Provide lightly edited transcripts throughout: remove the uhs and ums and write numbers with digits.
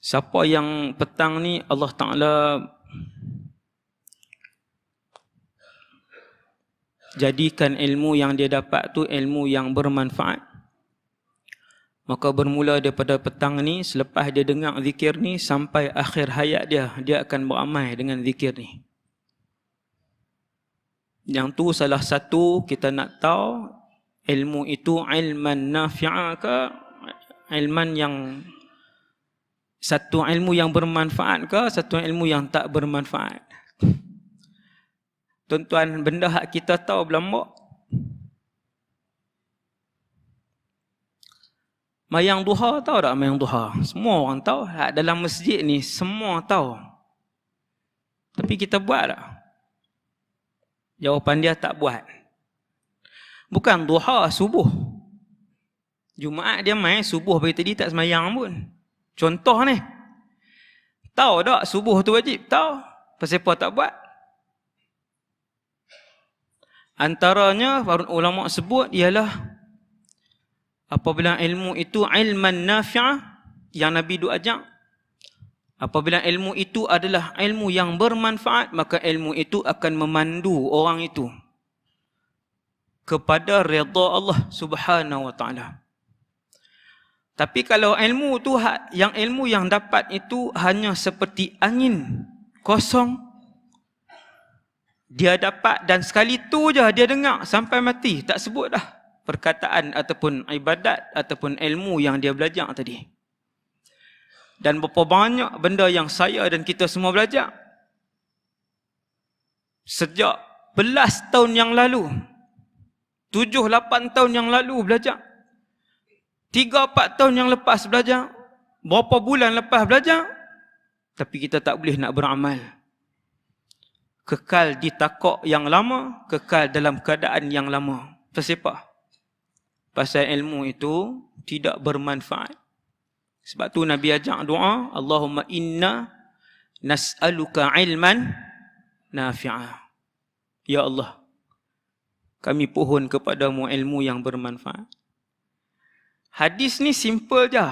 Siapa yang petang ni Allah Ta'ala jadikan ilmu yang dia dapat tu ilmu yang bermanfaat, maka bermula daripada petang ni, selepas dia dengar zikir ni sampai akhir hayat dia, dia akan beramal dengan zikir ni. Yang tu salah satu kita nak tahu ilmu itu ilman nafi'a ke ilman yang satu ilmu yang bermanfaat ke satu ilmu yang tak bermanfaat. Tuan-tuan, benda hak kita tahu belambak. Mayang duha tahu tak mayang duha? Semua orang tahu. Hak dalam masjid ni semua tahu. Tapi kita buat tak? Jawapan dia tak buat. Bukan duha, subuh. Jumaat dia main subuh pagi tadi tak semayang pun. Contoh ni. Tahu tak subuh tu wajib? Tahu. Pasal apa tak buat? Antaranya para ulama sebut ialah apabila ilmu itu ilman nafi'ah yang Nabi duk ajak, apabila ilmu itu adalah ilmu yang bermanfaat, maka ilmu itu akan memandu orang itu kepada redha Allah Subhanahu wa taala. Tapi kalau ilmu tu ilmu yang dapat itu hanya seperti angin kosong, dia dapat dan sekali tu je dia dengar sampai mati, tak sebut dah perkataan ataupun ibadat ataupun ilmu yang dia belajar tadi. Dan berapa banyak benda yang saya dan kita semua belajar sejak belas tahun yang lalu, 7-8 tahun yang lalu belajar, 3-4 tahun yang lepas belajar, berapa bulan lepas belajar, tapi kita tak boleh nak beramal. Kekal di takok yang lama, kekal dalam keadaan yang lama. Pasal apa? Pasal ilmu itu tidak bermanfaat. Sebab tu Nabi ajak doa, Allahumma inna nas'aluka ilman nafi'ah. Ya Allah, kami pohon kepadamu ilmu yang bermanfaat. Hadis ni simple je.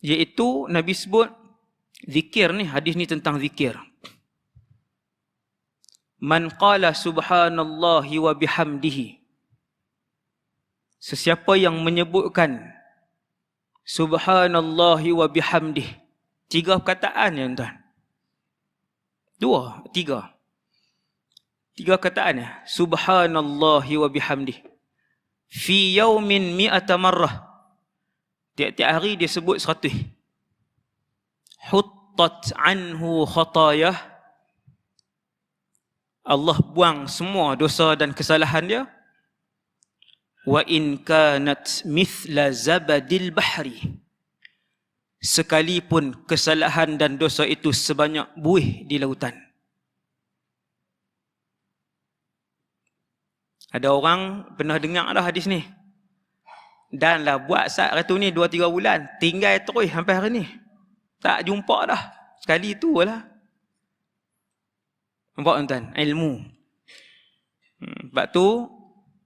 Iaitu Nabi sebut zikir ni, hadis ni tentang zikir. Man qala subhanallahi wa bihamdihi. Sesiapa yang menyebutkan subhanallahi wa bihamdihi. 3 perkataan ya tuan. 3 perkataan ya. Subhanallahi wa bihamdihi. Fi yaumin mi'ata marrah. Tiap-tiap hari dia sebut 100. Huttat anhu khatayah. Allah buang semua dosa dan kesalahan dia. Wa in kanat mithla zabadil bahri. Sekalipun kesalahan dan dosa itu sebanyak buih di lautan. Ada orang pernah dengar dah hadis ni. Dan lah buat saat tu ni 2-3 bulan. Tinggal terus sampai hari ni. Tak jumpa dah. Sekali tu lah. Nampak tuan? Ilmu. Sebab tu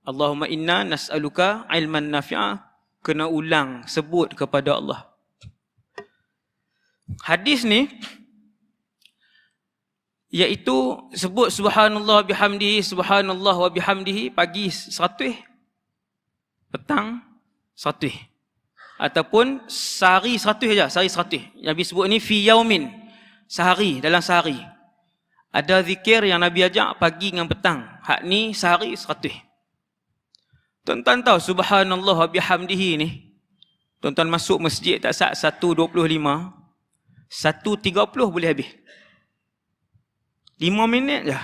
Allahumma inna nas'aluka ilman nafi'ah, kena ulang sebut kepada Allah. Hadis ni iaitu sebut subhanallah bihamdihi, subhanallah wa bihamdihi pagi 100, petang 100, ataupun sehari 100 saja, sehari 100. Nabi sebut ni fi yaumin, sehari, dalam sehari. Ada zikir yang Nabi ajak pagi dengan petang. Hak ni sehari 100. Tuan-tuan tahu subhanallah wa bihamdihi ni, tuan-tuan masuk masjid tak saat 1.25, 1.30 boleh habis. 5 minit je.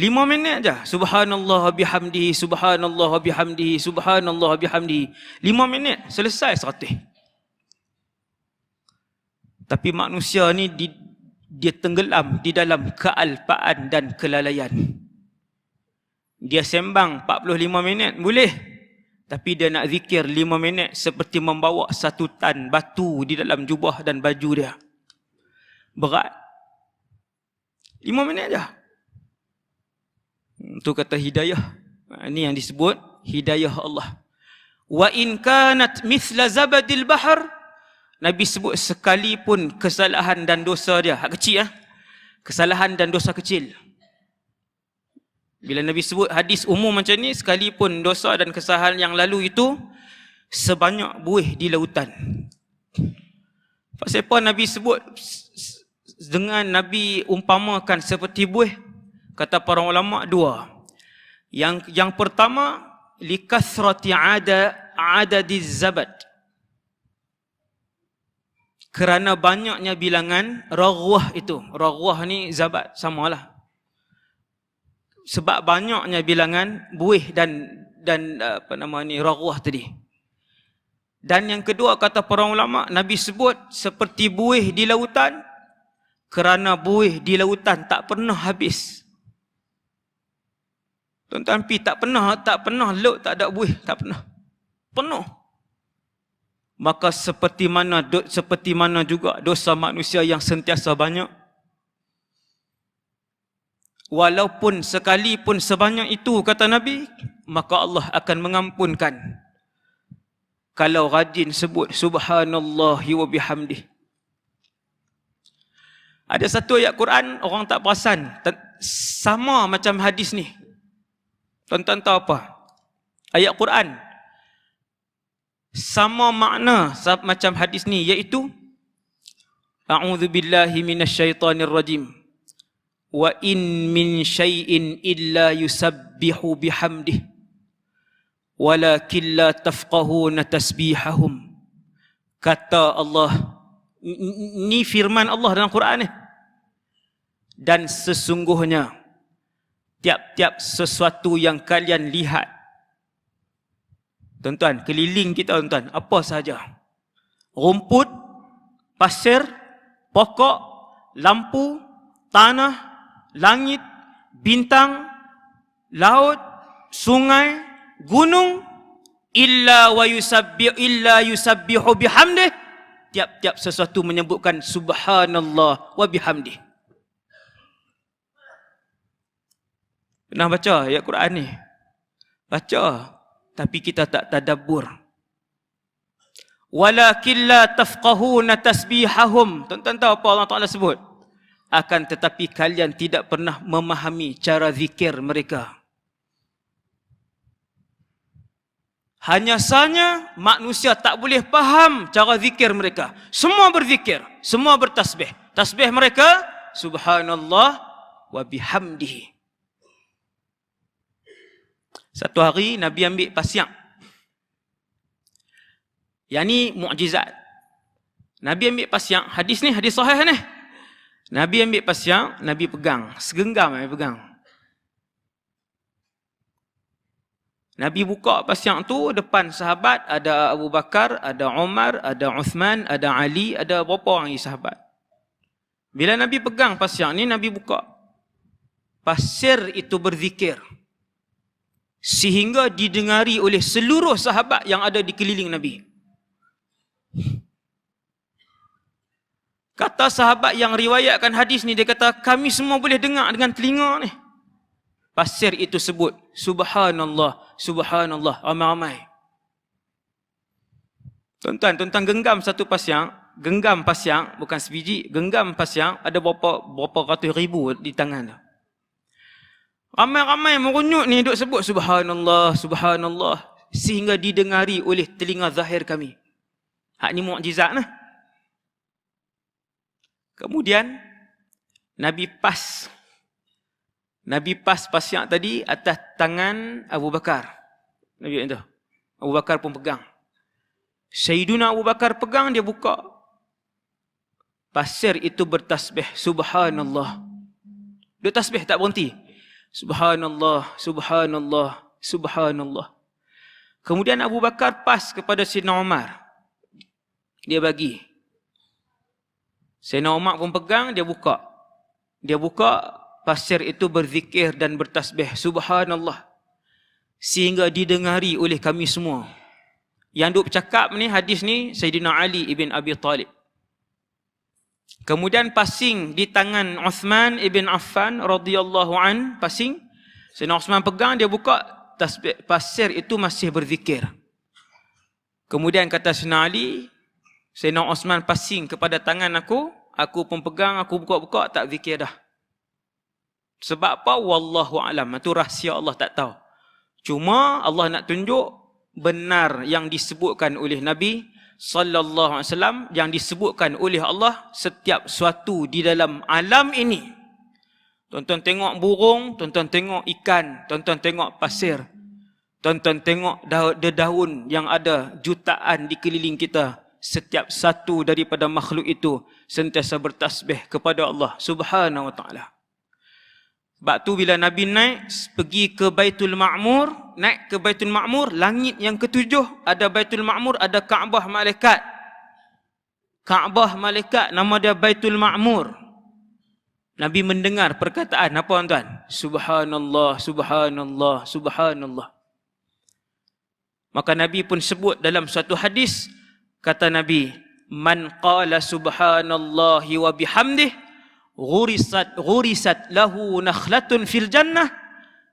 5 minit je. Subhanallah wa bihamdihi, subhanallah wa bihamdihi, subhanallah wa bihamdihi. 5 minit selesai 100. Tapi manusia ni dia tenggelam di dalam kealpaan dan kelalaian. Dia sembang 45 minit boleh, tapi dia nak zikir 5 minit seperti membawa 1 tan batu di dalam jubah dan baju dia. Berat. 5 minit je. Itu kata hidayah. Ini yang disebut hidayah Allah. Wa in kanat mithla zabadil bahr, Nabi sebut sekalipun kesalahan dan dosa dia, hak kecil kesalahan dan dosa kecil. Bila Nabi sebut hadis umum macam ni, sekalipun dosa dan kesalahan yang lalu itu sebanyak buih di lautan. Pasal apa Nabi sebut dengan Nabi umpamakan seperti buih? Kata para ulama dua. Yang pertama, likathrati adadiz zabad. Kerana banyaknya bilangan raghwah itu. Raghwah ni zabad, samalah. Sebab banyaknya bilangan buih dan raghwah tadi. Dan yang kedua, kata para ulama, Nabi sebut seperti buih di lautan, kerana buih di lautan tak pernah habis. Tuan-tuan pi tak pernah laut tak ada buih, tak pernah. Penuh. Maka seperti mana juga dosa manusia yang sentiasa banyak. Walaupun sekalipun sebanyak itu, kata Nabi, maka Allah akan mengampunkan kalau rajin sebut subhanallahi wa bihamdih. Ada satu ayat Quran orang tak perasan, sama macam hadis ni. Tuan-tuan tahu apa? Ayat Quran sama makna macam hadis ni, iaitu a'udzubillahi minasyaitonir rajim. Wa in min syai'in illa yusabbihu bihamdih walakin la tafqahuna tasbihahum. Kata Allah, ni firman Allah dalam Quran ni. Dan sesungguhnya tiap-tiap sesuatu yang kalian lihat, tuan-tuan, keliling kita, tuan-tuan, apa sahaja, rumput, pasir, pokok, lampu, tanah, langit, bintang, laut, sungai, gunung, illa yusabbihu bihamdih, tiap-tiap sesuatu menyebutkan subhanallah wa bihamdih. Pernah baca ayat Quran ni? Baca, tapi kita tak tadabbur. Walakin la tafqahuna tasbihahum. Tuan-tuan tahu apa Allah Ta'ala sebut? Akan tetapi kalian tidak pernah memahami cara zikir mereka. Hanya sahaja manusia tak boleh faham cara zikir mereka. Semua berzikir, semua bertasbih. Tasbih mereka subhanallah wa bihamdihi. Satu hari Nabi ambil pasir. Yang ni mukjizat. Nabi ambil pasir, hadis ni hadis sahih ni. Nabi ambil pasir, Nabi pegang, segenggam Nabi pegang. Nabi buka pasir tu, depan sahabat ada Abu Bakar, ada Umar, ada Uthman, ada Ali, ada berapa orang lagi sahabat. Bila Nabi pegang pasir ni, Nabi buka. Pasir itu berzikir. Sehingga didengari oleh seluruh sahabat yang ada di keliling Nabi. Kata sahabat yang riwayatkan hadis ni, dia kata, kami semua boleh dengar dengan telinga ni. Pasir itu sebut subhanallah, subhanallah, ramai-ramai. Tuan-tuan genggam satu pasir, genggam pasir, bukan sebiji, genggam pasir, ada berapa ratus ribu di tangan tu. Ramai-ramai merunyut ni duk sebut subhanallah, subhanallah, sehingga didengari oleh telinga zahir kami. Hak ni mukjizat lah. Kemudian Nabi pas pasir tadi atas tangan Abu Bakar. Nabi itu. Abu Bakar pun pegang. Sayyiduna Abu Bakar pegang, dia buka. Pasir itu bertasbih subhanallah. Dia tasbih tak berhenti. Subhanallah, subhanallah, subhanallah. Kemudian Abu Bakar pas kepada Sayyidina Umar. Dia bagi. Sayyidina Umar pun pegang, dia buka. Dia buka, pasir itu berzikir dan bertasbih subhanallah. Sehingga didengari oleh kami semua. Yang duk bercakap ni, hadis ni, Sayyidina Ali ibn Abi Talib. Kemudian pasing di tangan Uthman ibn Affan radhiyallahu an, pasing. Sayyidina Uthman pegang, dia buka, pasir itu masih berzikir. Kemudian kata Sayyidina Ali, Sayyidina Osman passing kepada tangan aku pun pegang, aku buka-buka, tak zikir dah. Sebab apa? Wallahu alam. Itu rahsia Allah, tak tahu. Cuma Allah nak tunjuk benar yang disebutkan oleh Nabi sallallahu alaihi wasallam, yang disebutkan oleh Allah, setiap suatu di dalam alam ini. Tonton tengok burung, tonton tengok ikan, tonton tengok pasir, tonton tengok daun yang ada jutaan di keliling kita. Setiap satu daripada makhluk itu sentiasa bertasbih kepada Allah Subhanahu wa taala. Sebab tu bila Nabi naik pergi ke Baitul Ma'mur, naik ke Baitul Ma'mur, langit yang ketujuh, ada Baitul Ma'mur, ada Kaabah malaikat. Kaabah malaikat, nama dia Baitul Ma'mur. Nabi mendengar perkataan apa tuan-tuan? Subhanallah, subhanallah, subhanallah. Maka Nabi pun sebut dalam suatu hadis, kata Nabi, man qala subhanallahi wa bihamdih ghurisat lahu nakhlatun fil jannah.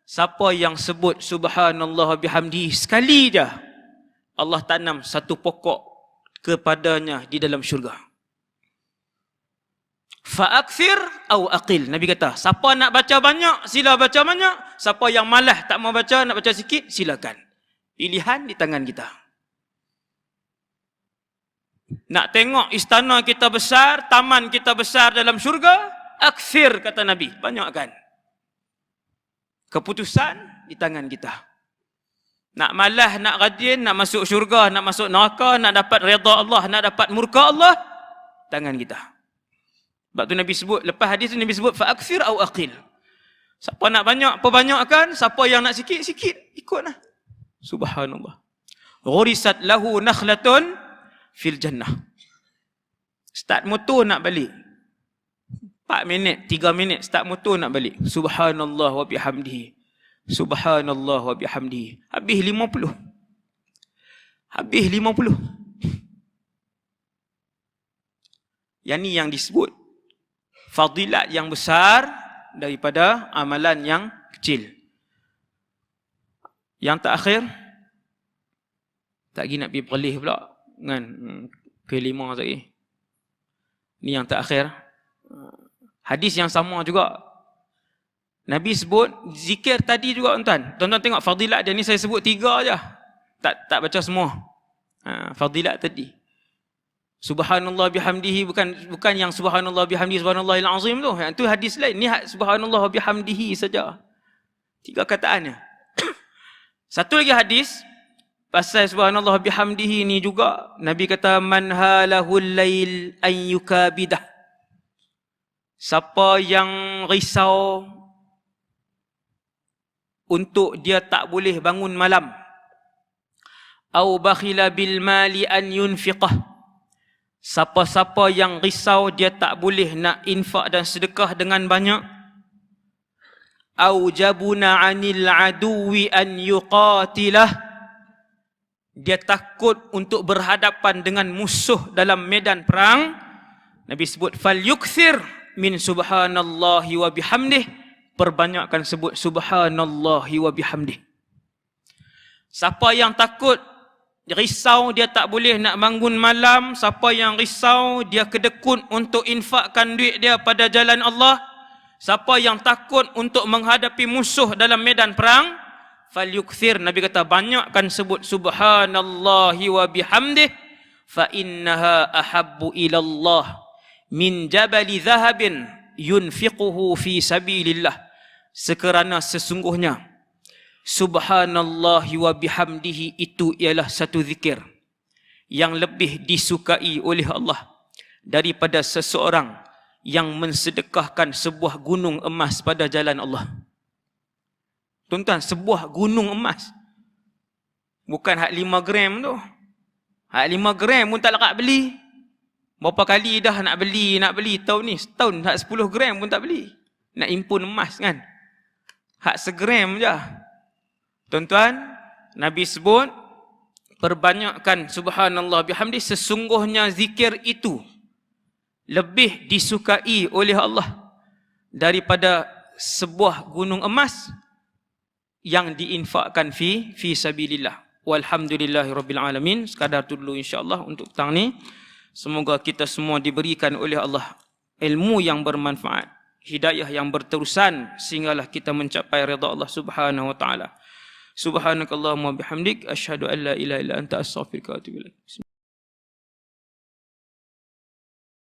Siapa yang sebut subhanallah wa bihamdih sekali je, Allah tanam satu pokok kepadanya di dalam syurga. Fa'akthir au aqil. Nabi kata, siapa nak baca banyak, sila baca banyak. Siapa yang malas tak mau baca, nak baca sikit, silakan. Pilihan di tangan kita. Nak tengok istana kita besar, taman kita besar dalam syurga, akthir, kata Nabi, banyakkan. Keputusan di tangan kita. Nak malas, nak rajin, nak masuk syurga, nak masuk neraka, nak dapat redha Allah, nak dapat murka Allah, tangan kita. Sebab tu Nabi sebut, lepas hadis tu Nabi sebut, fa'akthir au aqil. Siapa nak banyak, perbanyakkan. Siapa yang nak sikit, sikit, ikutlah. Subhanallah. Ghurisat lahu nakhlatun fil jannah. Start motor nak balik 4 minit, 3 minit, start motor nak balik. Subhanallah wa bihamdihi. Subhanallah wa bihamdihi. Habis 50. Habis 50. Yang ni yang disebut fadilat yang besar daripada amalan yang kecil. Yang terakhir, tak lagi nak pergi perlih pula dengan kelima lagi. Ni yang terakhir. Hadis yang sama juga. Nabi sebut zikir tadi juga tuan-tuan. Tuan-tuan tengok fadilat dia ni, saya sebut 3 je. Tak baca semua. Fadilat tadi. Subhanallah bihamdihi, bukan yang subhanallah bihamdihi subhanallahil azim tu. Yang tu hadis lain. Ni subhanallah bihamdihi saja. 3 kataannya. Satu lagi hadis pasal subhanallah bihamdihi ni juga, Nabi kata man halahul lail an yukabidah. Siapa yang risau untuk dia tak boleh bangun malam, au bakhila bil mali an yunfiqah. Siapa-siapa yang risau dia tak boleh nak infak dan sedekah dengan banyak, au jabuna anil aduwi an yuqatilah. Dia takut untuk berhadapan dengan musuh dalam medan perang. Nabi sebut fal yukthir min subhanallahi wa bihamdih. Perbanyakkan sebut subhanallahi wa bihamdih. Siapa yang takut, risau dia tak boleh nak bangun malam, siapa yang risau dia kedekut untuk infakkan duit dia pada jalan Allah, siapa yang takut untuk menghadapi musuh dalam medan perang, falyukthir, Nabi kata banyakkan sebut subhanallahi wa bihamdih, fa innaha ahabbu ilallah min jabali zahabin yunfiquhu fi sabilillah. Sekerana sesungguhnya subhanallahi wa bihamdihi itu ialah satu zikir yang lebih disukai oleh Allah daripada seseorang yang mensedekahkan sebuah gunung emas pada jalan Allah. Tuan-tuan, sebuah gunung emas. Bukan hak 5 gram tu. Hak 5 gram pun tak larat beli. Berapa kali dah nak beli tahun ni. Setahun hak 10 gram pun tak beli. Nak impun emas kan. Hak 1 gram je. Tuan-tuan, Nabi sebut perbanyakkan subhanallah bihamdi, sesungguhnya zikir itu lebih disukai oleh Allah daripada sebuah gunung emas yang diinfakkan fi sabilillah. Walhamdulillahirabbil alamin. Sekadar tu dulu insya-Allah untuk petang ni. Semoga kita semua diberikan oleh Allah ilmu yang bermanfaat, hidayah yang berterusan, sehinggalah kita mencapai redha Allah Subhanahu wa taala. Subhanakallahumma bihamdik asyhadu an la ilaha illa anta astaghfiruka wa atubu ilaik.